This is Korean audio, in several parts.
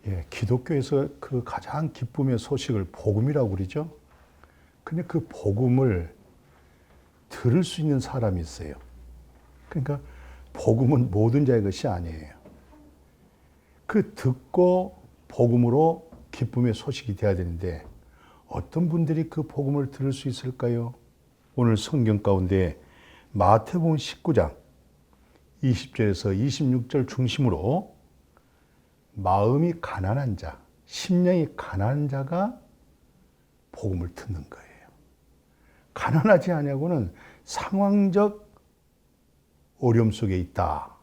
예, 기독교에서 그 가장 기쁨의 소식을 복음이라고 그러죠. 근데 그 복음을 들을 수 있는 사람이 있어요. 그러니까 복음은 모든 자의 것이 아니에요. 그 듣고 복음으로 기쁨의 소식이 돼야 되는데 어떤 분들이 그 복음을 들을 수 있을까요? 오늘 성경 가운데 마태복음 19장 20절에서 26절 중심으로 마음이 가난한 자, 심령이 가난한 자가 복음을 듣는 거예요. 가난하지 아니하고는 상황적 어려움 속에 있다.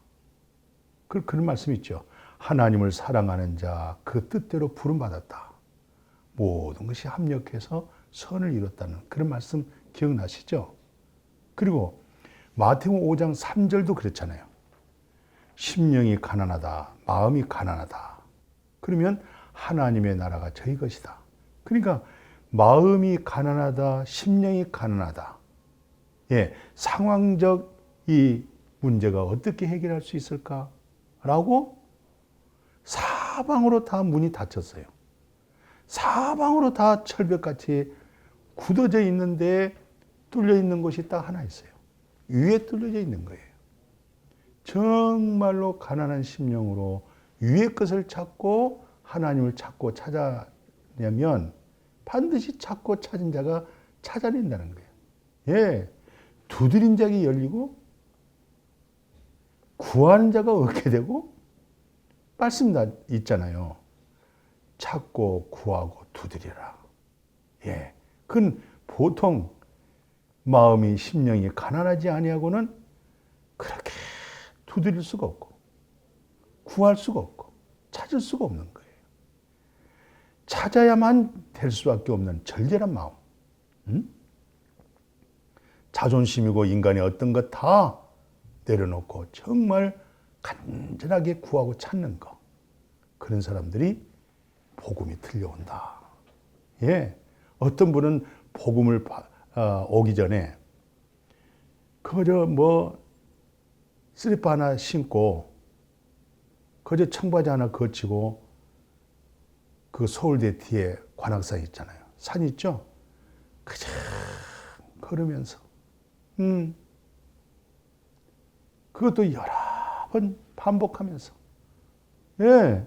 그런 말씀이 있죠. 하나님을 사랑하는 자, 그 뜻대로 부름받았다. 모든 것이 합력해서 선을 이뤘다는 그런 말씀 기억나시죠? 그리고 마태복음 5장 3절도 그랬잖아요. 심령이 가난하다, 마음이 가난하다. 그러면 하나님의 나라가 저희 것이다. 그러니까 마음이 가난하다, 심령이 가난하다. 예, 상황적 이 문제가 어떻게 해결할 수 있을까라고 사방으로 다 문이 닫혔어요. 사방으로 다 철벽같이 굳어져 있는데 뚫려 있는 곳이 딱 하나 있어요. 위에 뚫려져 있는 거예요. 정말로 가난한 심령으로 위의 것을 찾고 하나님을 찾고 찾아내면 반드시 찾고 찾은 자가 찾아낸다는 거예요. 예, 두드린 자가 열리고 구하는 자가 얻게 되고 말씀 다 있잖아요. 찾고 구하고 두드리라. 예, 그건 보통 마음이 심령이 가난하지 아니하고는 그렇게 두드릴 수가 없고 구할 수가 없고 찾을 수가 없는 거예요. 찾아야만 될 수밖에 없는 절절한 마음. 자존심이고 인간의 어떤 것 다 내려놓고 정말 간절하게 구하고 찾는 것. 그런 사람들이 복음이 들려온다. 예, 어떤 분은 복음을 오기 전에 그저 슬리퍼 하나 신고 그저 청바지 하나 거치고 그 서울대 뒤에 관악산 있잖아요. 산 있죠? 그저 걸으면서 그것도 여러 번 반복하면서 예,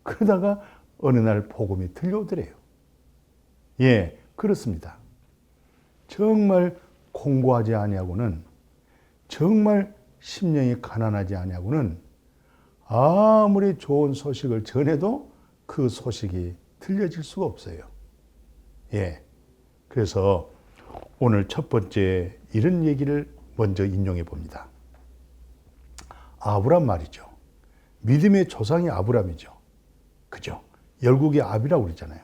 그러다가 어느 날 복음이 들려오더래요. 예, 그렇습니다. 정말 공부하지 아니하고는 정말 심령이 가난하지 아니하고는 아무리 좋은 소식을 전해도 그 소식이 들려질 수가 없어요. 예, 그래서 오늘 첫 번째 이런 얘기를 먼저 인용해 봅니다. 아브람 말이죠. 믿음의 조상이 아브람이죠. 그죠? 열국의 아비라고 그러잖아요.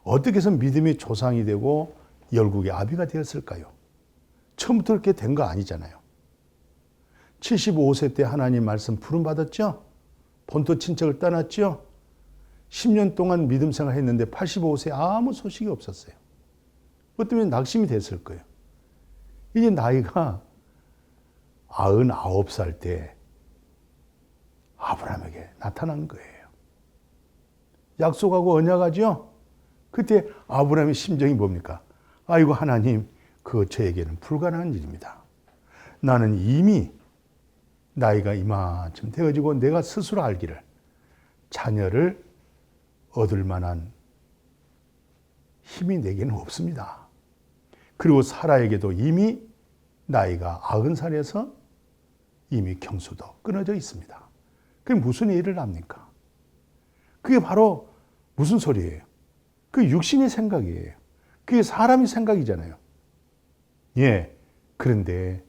어떻게 해서 믿음의 조상이 되고 열국의 아비가 되었을까요? 처음부터 그렇게 된 거 아니잖아요. 75세 때 하나님 말씀 부름받았죠? 본토 친척을 떠났죠? 10년 동안 믿음 생활 했는데 85세 아무 소식이 없었어요. 그것 때문에 낙심이 됐을 거예요. 이제 나이가 99살 때 아브라함에게 나타난 거예요. 약속하고 언약하죠? 그때 아브라함의 심정이 뭡니까? 아이고 하나님, 그거 저에게는 불가능한 일입니다. 나는 이미 나이가 이만큼 되어지고 내가 스스로 알기를 자녀를 얻을 만한 힘이 내게는 없습니다. 그리고 사라에게도 이미 나이가 90살에서 이미 경수도 끊어져 있습니다. 그게 무슨 일을 합니까? 그게 바로 무슨 소리예요? 그게 육신의 생각이에요. 그게 사람의 생각이잖아요. 예. 그런데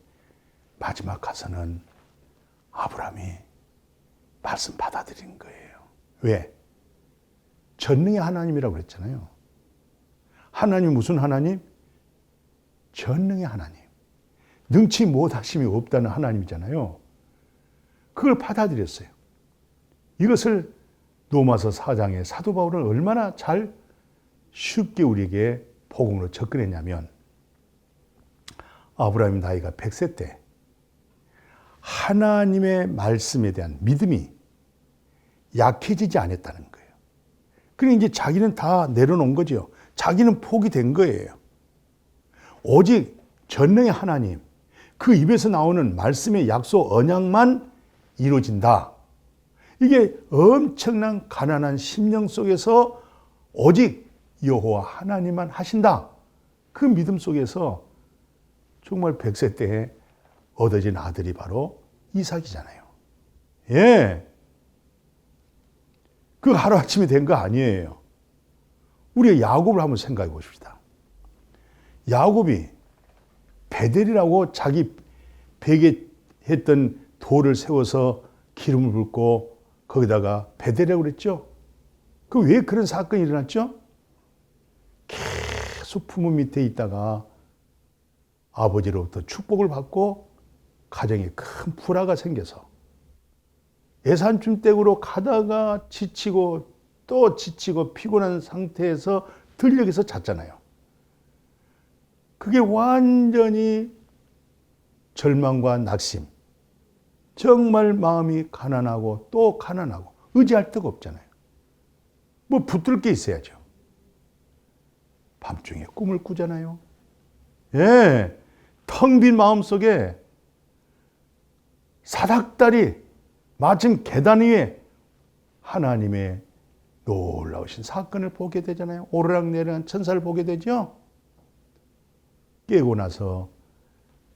마지막 가서는 아브라함이 말씀 받아들인 거예요. 왜? 전능의 하나님이라고 그랬잖아요. 하나님 무슨 하나님? 전능의 하나님. 능치 못하심이 없다는 하나님이잖아요. 그걸 받아들였어요. 이것을 로마서 4장의 사도 바울은 얼마나 잘 쉽게 우리에게 복음으로 접근했냐면 아브라함의 나이가 100세 때 하나님의 말씀에 대한 믿음이 약해지지 않았다는 거예요. 그러니까 이제 자기는 다 내려놓은 거죠. 자기는 포기된 거예요. 오직 전능의 하나님, 그 입에서 나오는 말씀의 약속, 언약만 이루어진다. 이게 엄청난 가난한 심령 속에서 오직 여호와 하나님만 하신다. 그 믿음 속에서 정말 100세 때에 얻어진 아들이 바로 이삭이잖아요. 예. 그 하루아침에 된 거 아니에요. 우리 야곱을 한번 생각해 보십시다. 야곱이 베델이라고 자기 베개 했던 돌을 세워서 기름을 붓고 거기다가 베델이라고 그랬죠. 그 왜 그런 사건이 일어났죠? 계속 부모 밑에 있다가 아버지로부터 축복을 받고 가정에 큰 불화가 생겨서 예산쯤댁으로 가다가 지치고 또 지치고 피곤한 상태에서 들녘에서 잤잖아요. 그게 완전히 절망과 낙심, 정말 마음이 가난하고 또 가난하고 의지할 데가 없잖아요. 뭐 붙들 게 있어야죠. 밤중에 꿈을 꾸잖아요. 예, 텅 빈 마음속에 사닥다리 마침 계단 위에 하나님의 놀라우신 사건을 보게 되잖아요. 오르락내리락 천사를 보게 되죠. 깨고 나서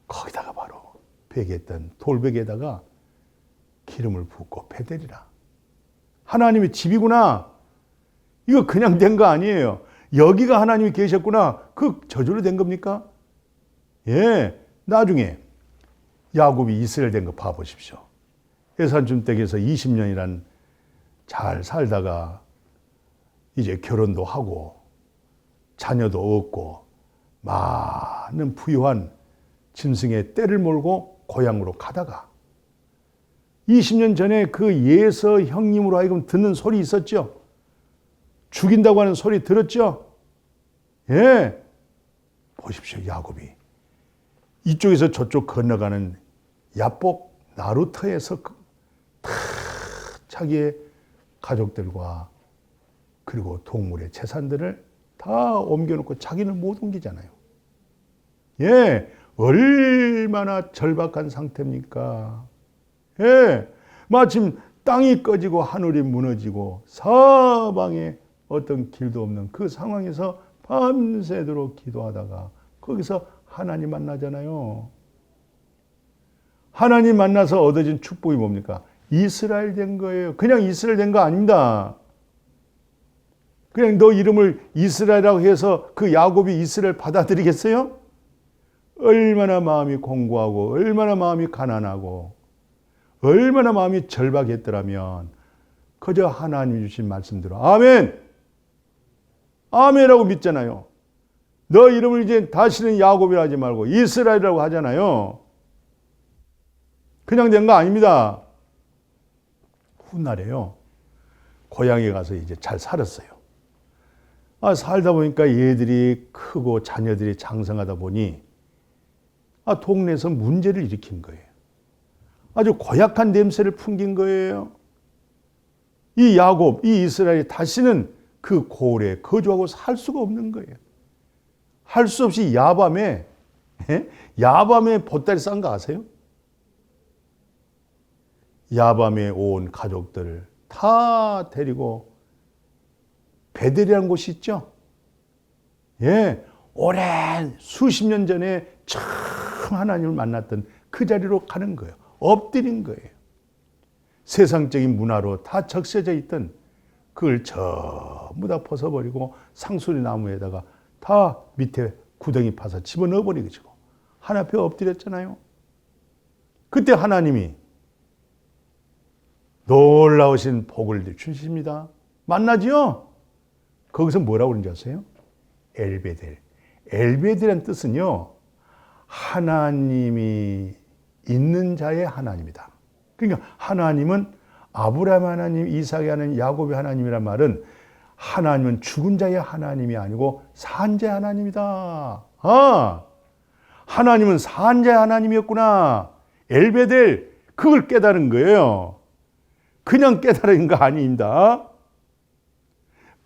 거기다가 바로 베개했던 돌베개에다가 기름을 붓고 베델이라. 하나님의 집이구나. 이거 그냥 된 거 아니에요. 여기가 하나님이 계셨구나. 그 저절로 된 겁니까? 예. 나중에 야곱이 이스라엘 된 거 봐보십시오. 예산준댁에서 20년이란 잘 살다가 이제 결혼도 하고 자녀도 얻고 많은 부유한 짐승의 떼를 몰고 고향으로 가다가 20년 전에 그 예서 형님으로 하여금 듣는 소리 있었죠? 죽인다고 하는 소리 들었죠? 예. 보십시오, 야곱이. 이쪽에서 저쪽 건너가는 야복 나루터에서 다 자기의 가족들과 그리고 동물의 재산들을 다 옮겨놓고 자기는 못 옮기잖아요. 예. 얼마나 절박한 상태입니까? 예. 마침 땅이 꺼지고 하늘이 무너지고 사방에 어떤 길도 없는 그 상황에서 밤새도록 기도하다가 거기서 하나님 만나잖아요. 하나님 만나서 얻어진 축복이 뭡니까? 이스라엘 된 거예요. 그냥 이스라엘 된 거 아닙니다. 그냥 너 이름을 이스라엘이라고 해서 그 야곱이 이스라엘 받아들이겠어요? 얼마나 마음이 공고하고 얼마나 마음이 가난하고 얼마나 마음이 절박했더라면 그저 하나님이 주신 말씀대로 아멘! 아멘이라고 믿잖아요. 너 이름을 이제 다시는 야곱이라 하지 말고 이스라엘이라고 하잖아요. 그냥 된 거 아닙니다. 훗날에요. 고향에 가서 이제 잘 살았어요. 살다 보니까 얘들이 크고 자녀들이 장성하다 보니 동네에서 문제를 일으킨 거예요. 아주 고약한 냄새를 풍긴 거예요. 이 야곱, 이 이스라엘이 다시는 그 고을에 거주하고 살 수가 없는 거예요. 할 수 없이 야밤에 보따리 싼 거 아세요? 야밤에 온 가족들을 다 데리고 베델이라는 곳이 있죠. 예, 오랜 수십 년 전에 처음 하나님을 만났던 그 자리로 가는 거예요. 엎드린 거예요. 세상적인 문화로 다 적셔져 있던 그걸 전부 다 벗어버리고 상수리 나무에다가 다 밑에 구덩이 파서 집어넣어버리고 하나님 앞에 엎드렸잖아요. 그때 하나님이 놀라우신 복을 주십니다. 만나지요? 거기서 뭐라고 그런지 아세요? 엘베델. 엘베델이라는 뜻은요, 하나님이 있는 자의 하나님이다. 그러니까 하나님은 아브라함 하나님, 이삭의 하나님, 야곱의 하나님이란 말은 하나님은 죽은 자의 하나님이 아니고 산 자의 하나님이다. 하나님은 산 자의 하나님이었구나. 엘베델, 그걸 깨달은 거예요. 그냥 깨달은 거 아닙니다.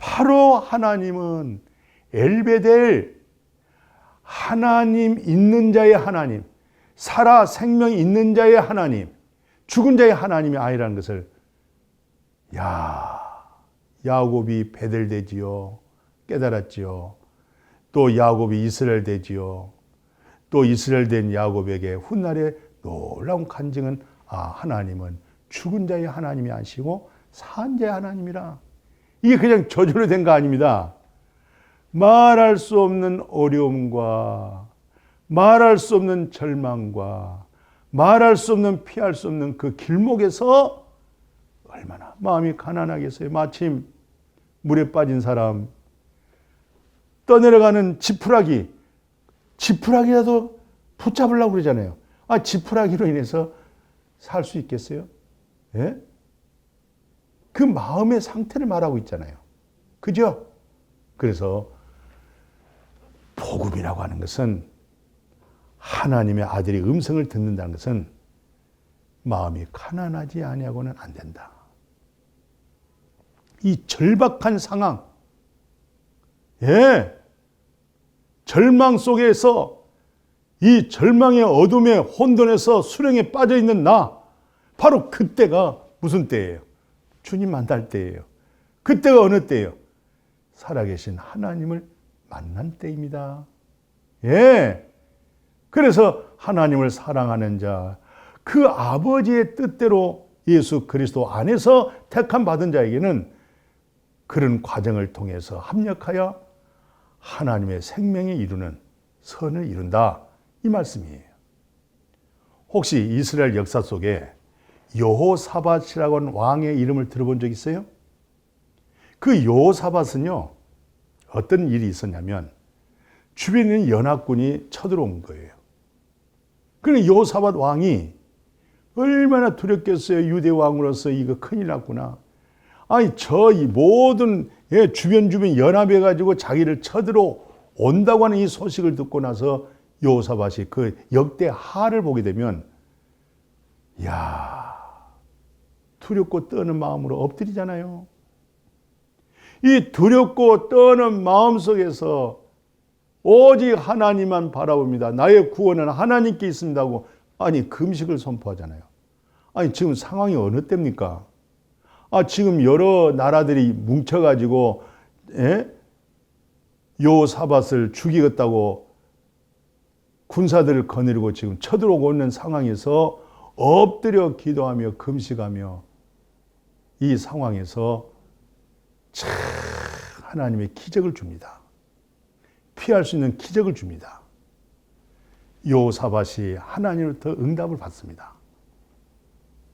바로 하나님은 엘베델, 하나님 있는 자의 하나님, 살아 생명이 있는 자의 하나님, 죽은 자의 하나님이 아니라는 것을 야곱이 베델 되지요. 깨달았지요. 또 야곱이 이스라엘 되지요. 또 이스라엘 된 야곱에게 훗날에 놀라운 간증은 하나님은 죽은 자의 하나님이 아니시고 산 자의 하나님이라. 이게 그냥 저절로 된 거 아닙니다. 말할 수 없는 어려움과 말할 수 없는 절망과 말할 수 없는 피할 수 없는 그 길목에서 얼마나 마음이 가난하겠어요. 마침 물에 빠진 사람, 떠내려가는 지푸라기라도 붙잡으려고 그러잖아요. 지푸라기로 인해서 살 수 있겠어요? 예? 그 마음의 상태를 말하고 있잖아요. 그죠? 그래서 복음이라고 하는 것은, 하나님의 아들의 음성을 듣는다는 것은 마음이 가난하지 아니하고는 안 된다. 이 절박한 상황, 절망 속에서, 이 절망의 어둠의 혼돈에서 수렁에 빠져 있는 나, 바로 그때가 무슨 때예요? 주님 만날 때예요. 그때가 어느 때예요? 살아계신 하나님을 만난 때입니다. 그래서 하나님을 사랑하는 자, 그 아버지의 뜻대로 예수 그리스도 안에서 택함 받은 자에게는 그런 과정을 통해서 합력하여 하나님의 생명이 이루는 선을 이룬다, 이 말씀이에요. 혹시 이스라엘 역사 속에 여호사밧이라고 하는 왕의 이름을 들어본 적 있어요? 그 여호사밧은요, 어떤 일이 있었냐면 주변에 있는 연합군이 쳐들어온 거예요. 그러니 여호사밧 왕이 얼마나 두렵겠어요. 유대 왕으로서 이거 큰일 났구나. 이 모든 주변 연합해가지고 자기를 쳐들어 온다고 하는 이 소식을 듣고 나서 여호사밧이 그 역대 하를 보게 되면, 두렵고 떠는 마음으로 엎드리잖아요. 이 두렵고 떠는 마음 속에서 오직 하나님만 바라봅니다. 나의 구원은 하나님께 있습니다 하고 금식을 선포하잖아요. 지금 상황이 어느 때입니까? 지금 여러 나라들이 뭉쳐가지고 여호사밧을 죽이겠다고 군사들을 거느리고 지금 쳐들어오고 있는 상황에서 엎드려 기도하며 금식하며, 이 상황에서 참 하나님의 기적을 줍니다. 피할 수 있는 기적을 줍니다. 여호사밧이 하나님으로부터 응답을 받습니다.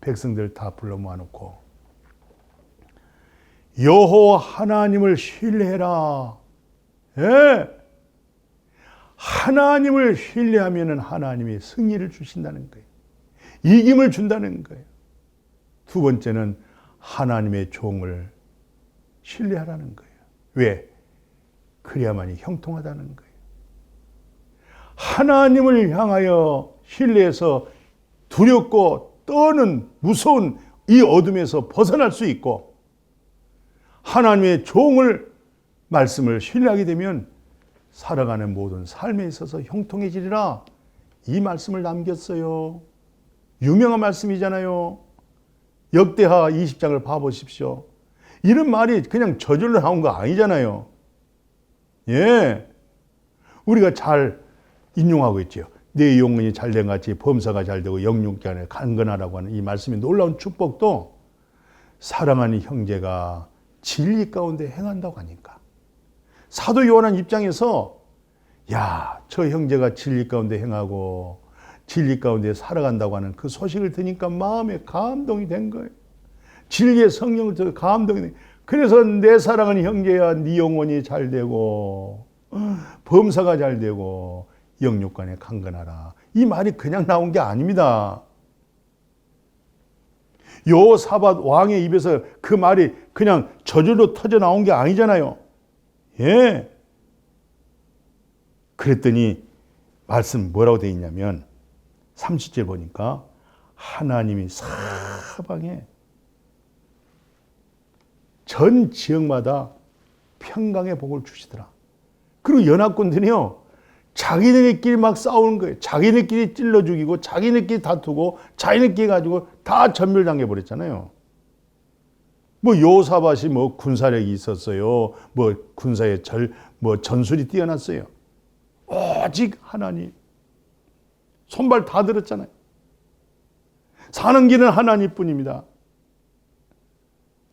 백성들 다 불러 모아놓고 여호와 하나님을 신뢰해라. 하나님을 신뢰하면 하나님이 승리를 주신다는 거예요. 이김을 준다는 거예요. 두 번째는 하나님의 종을 신뢰하라는 거예요. 왜? 그래야만이 형통하다는 거예요. 하나님을 향하여 신뢰해서 두렵고 떠는 무서운 이 어둠에서 벗어날 수 있고, 하나님의 종을, 말씀을 신뢰하게 되면 살아가는 모든 삶에 있어서 형통해지리라, 이 말씀을 남겼어요. 유명한 말씀이잖아요. 역대하 20장을 봐보십시오. 이런 말이 그냥 저절로 나온 거 아니잖아요. 우리가 잘 인용하고 있죠. 내 영혼이 잘된 같이 범사가 잘되고 영육기 안에 강건하라고 하는 이 말씀이 놀라운 축복도 사랑하는 형제가 진리 가운데 행한다고 하니까, 사도 요한의 입장에서 저 형제가 진리 가운데 행하고 진리 가운데 살아간다고 하는 그 소식을 들으니까 마음에 감동이 된 거예요. 진리의 성령을 들어 감동이 된 거예요. 그래서 내 사랑하는 형제야, 네 영혼이 잘되고 범사가 잘되고 영육간에 강건하라, 이 말이 그냥 나온 게 아닙니다. 여호사밧 왕의 입에서 그 말이 그냥 저절로 터져 나온 게 아니잖아요. 그랬더니 말씀 뭐라고 되어 있냐면 30절 보니까 하나님이 사방에 전 지역마다 평강의 복을 주시더라. 그리고 연합군들이요, 자기네끼리 막 싸우는 거예요. 자기네끼리 찔러 죽이고, 자기네끼리 다투고, 자기네끼리 가지고 다 전멸당해 버렸잖아요. 뭐 여호사밧이 뭐 군사력이 있었어요. 뭐 군사의 전술이 뛰어났어요. 오직 하나님. 손발 다 들었잖아요. 사는 길은 하나님뿐입니다.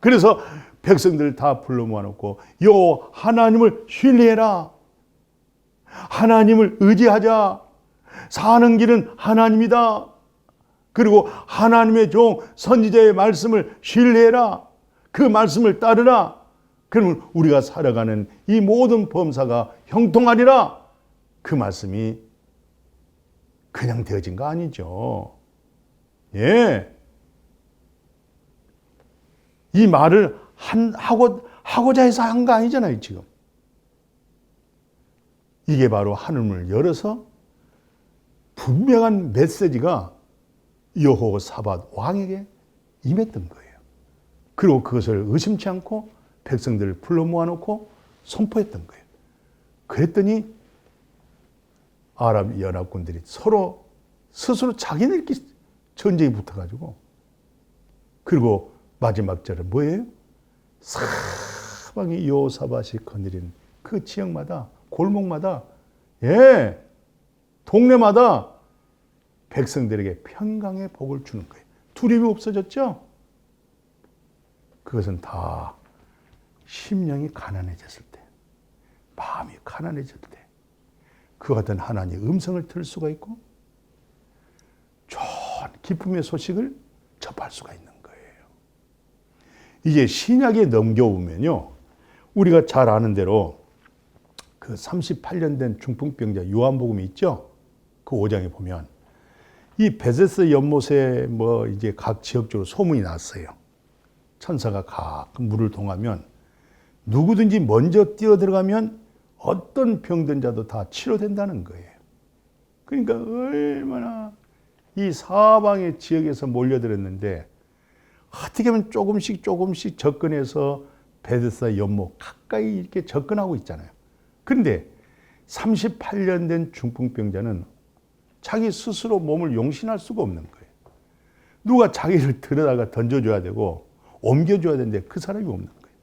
그래서 백성들 다 불러 모아놓고 요 하나님을 신뢰해라. 하나님을 의지하자. 사는 길은 하나님이다. 그리고 하나님의 종 선지자의 말씀을 신뢰해라. 그 말씀을 따르라. 그러면 우리가 살아가는 이 모든 범사가 형통하리라. 그 말씀이 그냥 되어진 거 아니죠. 예. 이 말을 하고자 해서 한 거 아니잖아요, 지금. 이게 바로 하늘문을 열어서 분명한 메시지가 여호사밧 왕에게 임했던 거예요. 그리고 그것을 의심치 않고 백성들을 불러 모아놓고 선포했던 거예요. 그랬더니 아람 연합군들이 서로 스스로 자기네들끼리 전쟁이 붙어가지고, 그리고 마지막 절은 뭐예요? 사방이 여호사밧이 거느린 그 지역마다, 골목마다, 예, 동네마다 백성들에게 평강의 복을 주는 거예요. 두려움이 없어졌죠? 그것은 다 심령이 가난해졌을 때, 마음이 가난해질 때, 그 같은 하나님의 음성을 들을 수가 있고 좋은 기쁨의 소식을 접할 수가 있는 거예요. 이제 신약에 넘겨보면요, 우리가 잘 아는 대로 그 38년 된 중풍병자 요한복음이 있죠. 그 5장에 보면 이 베세스 연못에 뭐 이제 각 지역적으로 소문이 났어요. 천사가 가끔 물을 동하면 누구든지 먼저 뛰어들어가면 어떤 병든 자도 다 치료된다는 거예요. 그러니까 얼마나 이 사방의 지역에서 몰려들었는데, 어떻게 하면 조금씩 접근해서 베데스다 연못 가까이 이렇게 접근하고 있잖아요. 그런데 38년 된 중풍병자는 자기 스스로 몸을 용신할 수가 없는 거예요. 누가 자기를 들여다가 던져줘야 되고 옮겨줘야 되는데 그 사람이 없는 거예요.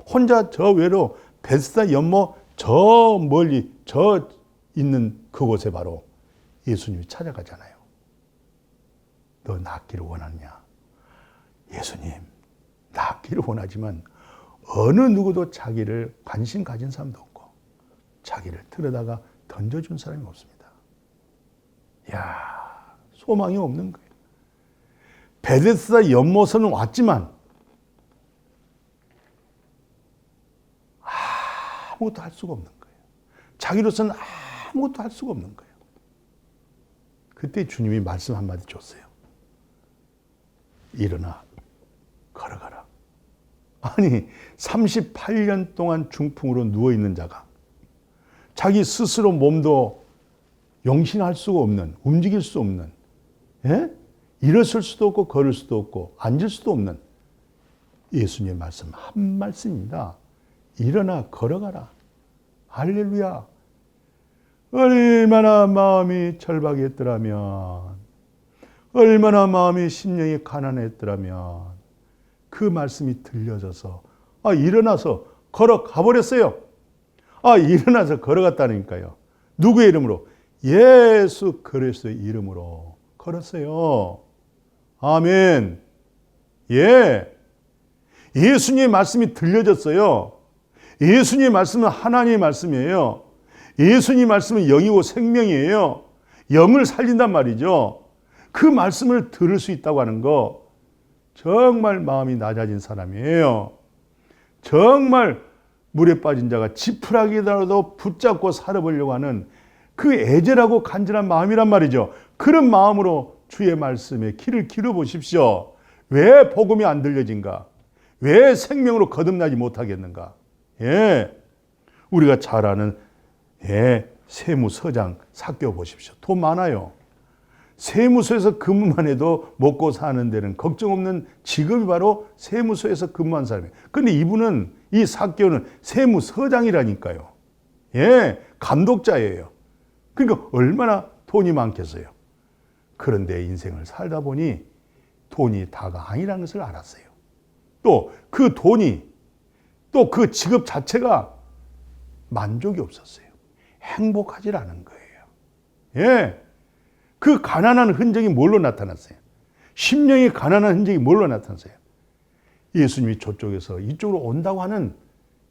혼자 저 외로 베데스다 연못 저 멀리 저 있는 그곳에 바로 예수님이 찾아가잖아요. 너 낫기를 원하느냐? 예수님, 낫기를 원하지만 어느 누구도 자기를 관심 가진 사람도 없고 자기를 들여다가 던져준 사람이 없습니다. 이야, 소망이 없는 거예요. 베데스다 연못은 왔지만 아무것도 할 수가 없는 거예요. 자기로서는 아무것도 할 수가 없는 거예요. 그때 주님이 말씀 한마디 줬어요. 일어나 걸어가라. 아니, 38년 동안 중풍으로 누워있는 자가 자기 스스로 몸도 용신할 수가 없는, 움직일 수 없는, 예? 일어설 수도 없고 걸을 수도 없고 앉을 수도 없는 예수님의 말씀 한 말씀입니다. 일어나 걸어가라. 할렐루야. 얼마나 마음이 절박했더라면, 얼마나 마음이 심령이 가난했더라면 그 말씀이 들려져서 일어나서 걸어가 버렸어요. 일어나서 걸어갔다니까요. 누구의 이름으로? 예수 그리스도의 이름으로 걸었어요. 아멘. 예. 예수님의 말씀이 들려졌어요. 예수님의 말씀은 하나님의 말씀이에요. 예수님의 말씀은 영이고 생명이에요. 영을 살린단 말이죠. 그 말씀을 들을 수 있다고 하는 거 정말 마음이 낮아진 사람이에요. 정말 물에 빠진 자가 지푸라기라도 붙잡고 살아보려고 하는 그 애절하고 간절한 마음이란 말이죠. 그런 마음으로 주의 말씀에 귀를 기울여 보십시오. 왜 복음이 안 들려진가? 왜 생명으로 거듭나지 못하겠는가? 예, 우리가 잘 아는 세무서장 살펴보십시오. 돈 많아요. 세무서에서 근무만 해도 먹고 사는 데는 걱정 없는 직업이 바로 세무서에서 근무한 사람이에요. 근데 이분은, 이 삭개오는 세무서장이라니까요. 예, 감독자예요. 그러니까 얼마나 돈이 많겠어요. 그런데 인생을 살다 보니 돈이 다가 아니라는 것을 알았어요. 또 그 돈이, 또 그 직업 자체가 만족이 없었어요. 행복하지 않은 거예요. 예. 그 가난한 흔적이 뭘로 나타났어요? 심령이 가난한 흔적이 뭘로 나타났어요? 예수님이 저쪽에서 이쪽으로 온다고 하는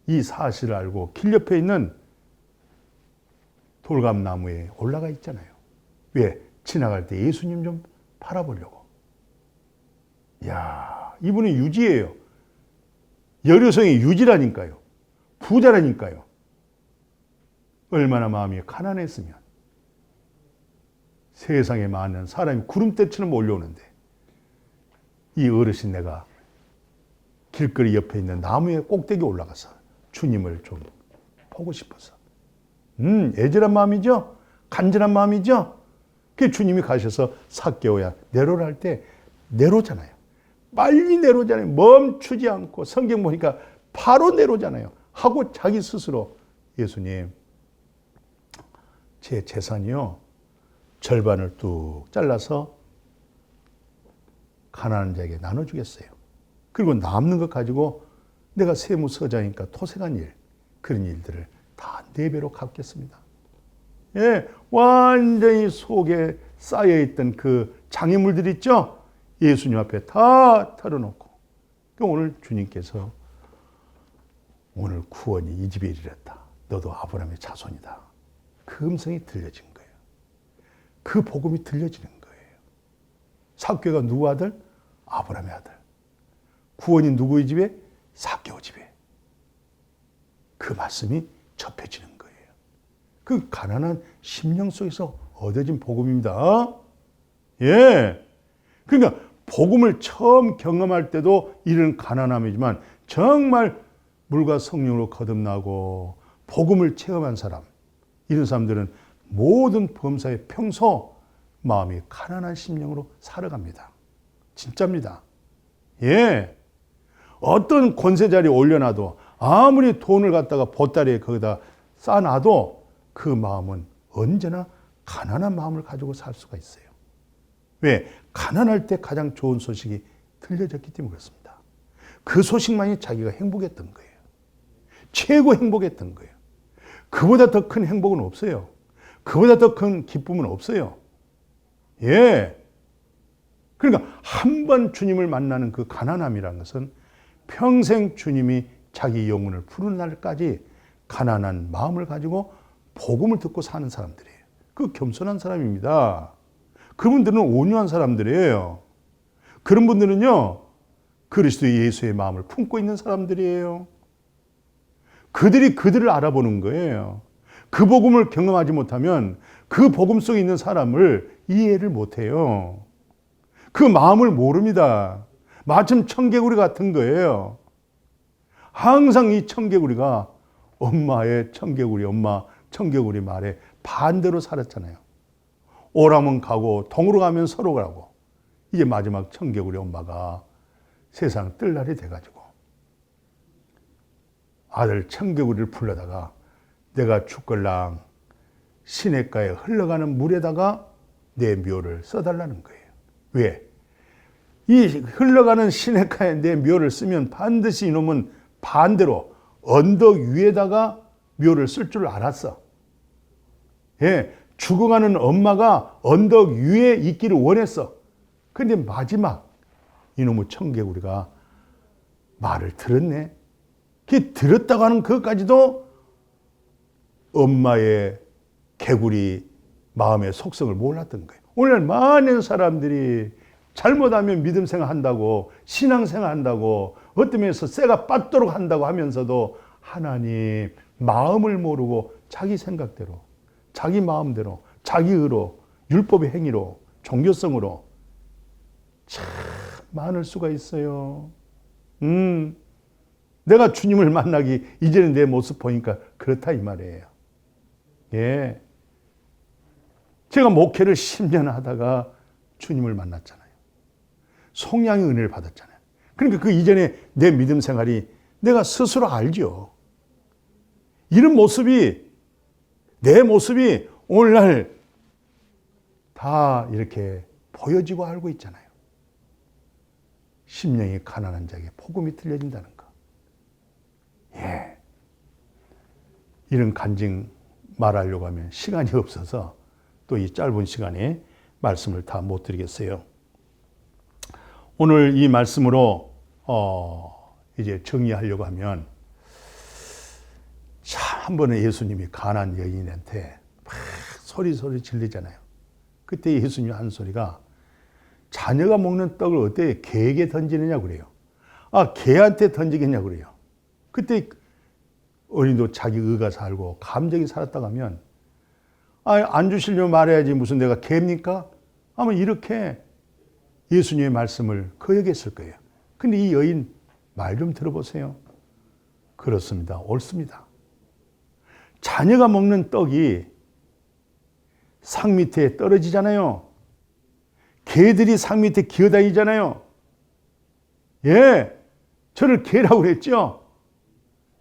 이 사실을 알고 길 옆에 있는 돌감나무에 올라가 있잖아요. 왜? 지나갈 때 예수님 좀 바라보려고. 이야, 이분은 유지예요. 여류성의 유지라니까요. 부자라니까요. 얼마나 마음이 가난했으면. 세상에 많은 사람이 구름대처럼 몰려오는데 이 어르신 내가 길거리 옆에 있는 나무의 꼭대기에 올라가서 주님을 좀 보고 싶어서. 애절한 마음이죠? 간절한 마음이죠? 그 주님이 가셔서 삭개오야 내려라 할 때 내려오잖아요. 빨리 내려오잖아요. 멈추지 않고 성경 보니까 바로 내려오잖아요. 하고 자기 스스로 예수님, 제 재산이요 절반을 뚝 잘라서 가난한 자에게 나눠주겠어요. 그리고 남는 것 가지고 내가 세무서장이니까 토색한 일, 그런 일들을 다 4배로 갚겠습니다. 예, 완전히 속에 쌓여있던 그 장애물들 있죠? 예수님 앞에 다 털어놓고. 오늘 주님께서 오늘 구원이 이 집에 이르렀다. 너도 아브라함의 자손이다. 그 음성이 들려진 거예요. 그 복음이 들려지는 거예요. 삭개오가 누구 아들? 아브라함의 아들. 구원이 누구의 집에? 삭개오 집에. 그 말씀이 접해지는 거예요. 그 가난한 심령 속에서 얻어진 복음입니다. 예. 그러니까 복음을 처음 경험할 때도 이런 가난함이지만 정말 물과 성령으로 거듭나고 복음을 체험한 사람, 이런 사람들은 모든 범사에 평소 마음이 가난한 심령으로 살아갑니다. 진짜입니다. 예. 어떤 권세 자리에 올려놔도 아무리 돈을 갖다가 보따리에 거기다 쌓아놔도 그 마음은 언제나 가난한 마음을 가지고 살 수가 있어요. 왜? 가난할 때 가장 좋은 소식이 들려졌기 때문에 그렇습니다. 그 소식만이 자기가 행복했던 거예요. 최고 행복했던 거예요. 그보다 더 큰 행복은 없어요. 그보다 더 큰 기쁨은 없어요. 예. 그러니까 한 번 주님을 만나는 그 가난함이라는 것은 평생 주님이 자기 영혼을 푸른 날까지 가난한 마음을 가지고 복음을 듣고 사는 사람들이에요. 그 겸손한 사람입니다. 그분들은 온유한 사람들이에요. 그런 분들은요, 그리스도 예수의 마음을 품고 있는 사람들이에요. 그들이 그들을 알아보는 거예요. 그 복음을 경험하지 못하면 그 복음 속에 있는 사람을 이해를 못해요. 그 마음을 모릅니다. 마침 청개구리 같은 거예요. 항상 이 청개구리가 엄마의 청개구리, 엄마 청개구리 말에 반대로 살았잖아요. 오라면 가고 동으로 가면 서로 가고. 이제 마지막 청개구리 엄마가 세상 뜰 날이 돼가지고 아들 청개구리를 불러다가 내가 죽걸랑 시냇가에 흘러가는 물에다가 내 묘를 써달라는 거예요. 왜? 이 흘러가는 시냇가에 내 묘를 쓰면 반드시 이놈은 반대로 언덕 위에다가 묘를 쓸 줄 알았어. 예, 죽어가는 엄마가 언덕 위에 있기를 원했어. 그런데 마지막 이놈의 청개구리가 말을 들었네. 그 들었다고 하는 그것까지도 엄마의 개구리 마음의 속성을 몰랐던 거예요. 오늘 많은 사람들이 잘못하면 믿음 생활한다고, 신앙 생활한다고, 어떤 면에서 쇠가 빠도록 한다고 하면서도 하나님 마음을 모르고 자기 생각대로, 자기 마음대로, 자기 의로, 율법의 행위로, 종교성으로 참 많을 수가 있어요. 내가 주님을 만나기 이제는 내 모습 보니까 그렇다 이 말이에요. 예. 제가 목회를 10년 하다가 주님을 만났잖아요. 속량의 은혜를 받았잖아요. 그러니까 그 이전에 내 믿음 생활이 내가 스스로 알죠. 이런 모습이, 내 모습이 오늘날 다 이렇게 보여지고 알고 있잖아요. 심령이 가난한 자에게 복음이 들려진다는 거. 예. 이런 간증 말하려고 하면 시간이 없어서 또 이 짧은 시간에 말씀을 다 못 드리겠어요. 오늘 이 말씀으로 이제 정리하려고 하면, 참 한 번은 예수님이 가난한 여인한테 막 소리 질리잖아요. 그때 예수님 한 소리가, 자녀가 먹는 떡을 어떻게 개에게 던지느냐 그래요. 아, 개한테 던지겠냐 그래요. 그때 어린이도 자기 의가 살고 감정이 살았다고 하면, 안 주시려면 말해야지 무슨 내가 개입니까? 아마 이렇게 예수님의 말씀을 거역했을 거예요. 근데 이 여인 말 좀 들어보세요. 그렇습니다. 옳습니다. 자녀가 먹는 떡이 상 밑에 떨어지잖아요. 개들이 상 밑에 기어다니잖아요. 예, 저를 개라고 그랬죠.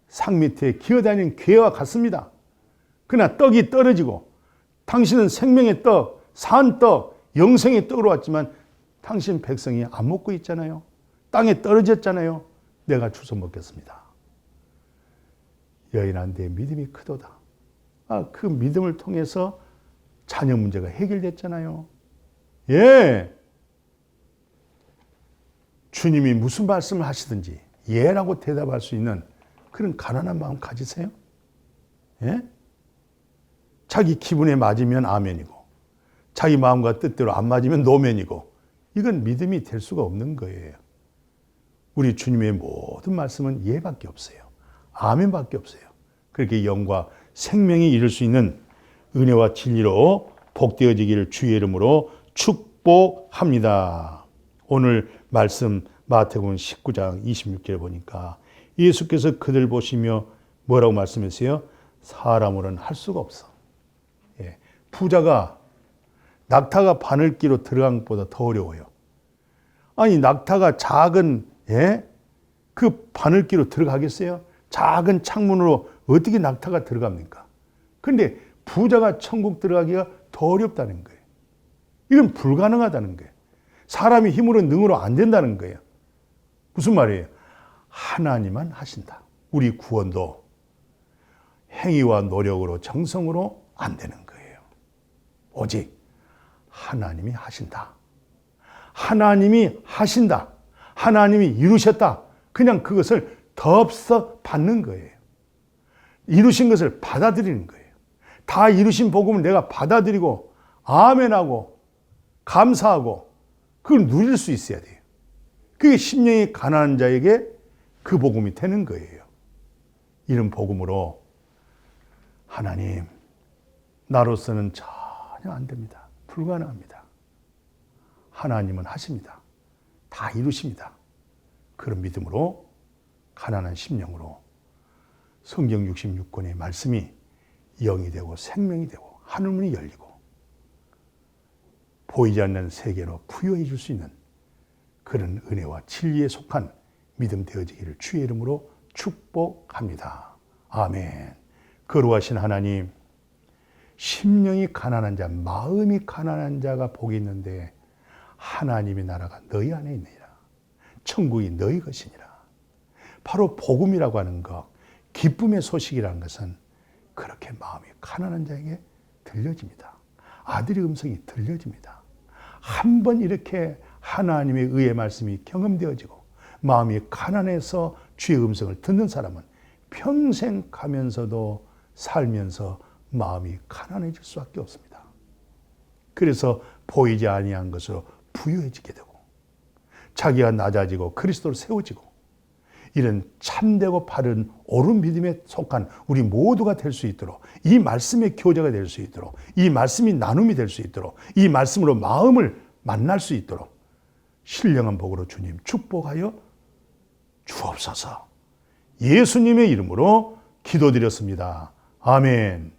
상 밑에 기어다니는 개와 같습니다. 그러나 떡이 떨어지고, 당신은 생명의 떡, 산 떡, 영생의 떡으로 왔지만 당신 백성이 안 먹고 있잖아요. 땅에 떨어졌잖아요. 내가 주워 먹겠습니다. 여인한테 믿음이 크도다. 그 믿음을 통해서 자녀 문제가 해결됐잖아요. 예. 주님이 무슨 말씀을 하시든지 예라고 대답할 수 있는 그런 가난한 마음 가지세요. 예? 자기 기분에 맞으면 아멘이고, 자기 마음과 뜻대로 안 맞으면 노멘이고, 이건 믿음이 될 수가 없는 거예요. 우리 주님의 모든 말씀은 예밖에 없어요. 아멘밖에 없어요. 그렇게 영과 생명이 이룰 수 있는 은혜와 진리로 복되어지기를 주의 이름으로 축복합니다. 오늘 말씀 마태복음 19장 26절에 보니까 예수께서 그들 보시며 뭐라고 말씀하세요? 사람으로는 할 수가 없어. 예. 부자가 낙타가 바늘기로 들어간 것보다 더 어려워요. 아니, 낙타가 작은 그 바늘기로 들어가겠어요? 작은 창문으로 어떻게 낙타가 들어갑니까? 그런데 부자가 천국 들어가기가 더 어렵다는 거예요. 이건 불가능하다는 거예요. 사람이 힘으로 능으로 안 된다는 거예요. 무슨 말이에요? 하나님만 하신다. 우리 구원도 행위와 노력으로 정성으로 안 되는 거예요. 오직 하나님이 하신다. 하나님이 하신다. 하나님이 이루셨다. 그냥 그것을 덥석 받는 거예요. 이루신 것을 받아들이는 거예요. 다 이루신 복음을 내가 받아들이고 아멘하고 감사하고 그걸 누릴 수 있어야 돼요. 그게 심령이 가난한 자에게 그 복음이 되는 거예요. 이런 복음으로 하나님, 나로서는 전혀 안 됩니다. 불가능합니다. 하나님은 하십니다. 다 이루십니다. 그런 믿음으로 가난한 심령으로 성경 66권의 말씀이 영이 되고 생명이 되고 하늘문이 열리고 보이지 않는 세계로 부여해 줄 수 있는 그런 은혜와 진리에 속한 믿음 되어지기를 주의 이름으로 축복합니다. 아멘. 거룩하신 하나님, 심령이 가난한 자, 마음이 가난한 자가 복이 있는데 하나님의 나라가 너희 안에 있느니라. 천국이 너희 것이니라. 바로 복음이라고 하는 것, 기쁨의 소식이라는 것은 그렇게 마음이 가난한 자에게 들려집니다. 아들의 음성이 들려집니다. 한 번 이렇게 하나님의 의의 말씀이 경험되어지고 마음이 가난해서 주의 음성을 듣는 사람은 평생 가면서도 살면서 마음이 가난해질 수밖에 없습니다. 그래서 보이지 아니한 것으로 부유해지게 되고 자기가 낮아지고 그리스도로 세워지고 이런 참되고 바른 옳은 믿음에 속한 우리 모두가 될 수 있도록, 이 말씀의 교제가 될 수 있도록, 이 말씀이 나눔이 될 수 있도록, 이 말씀으로 마음을 만날 수 있도록 신령한 복으로 주님 축복하여 주옵소서. 예수님의 이름으로 기도드렸습니다. 아멘.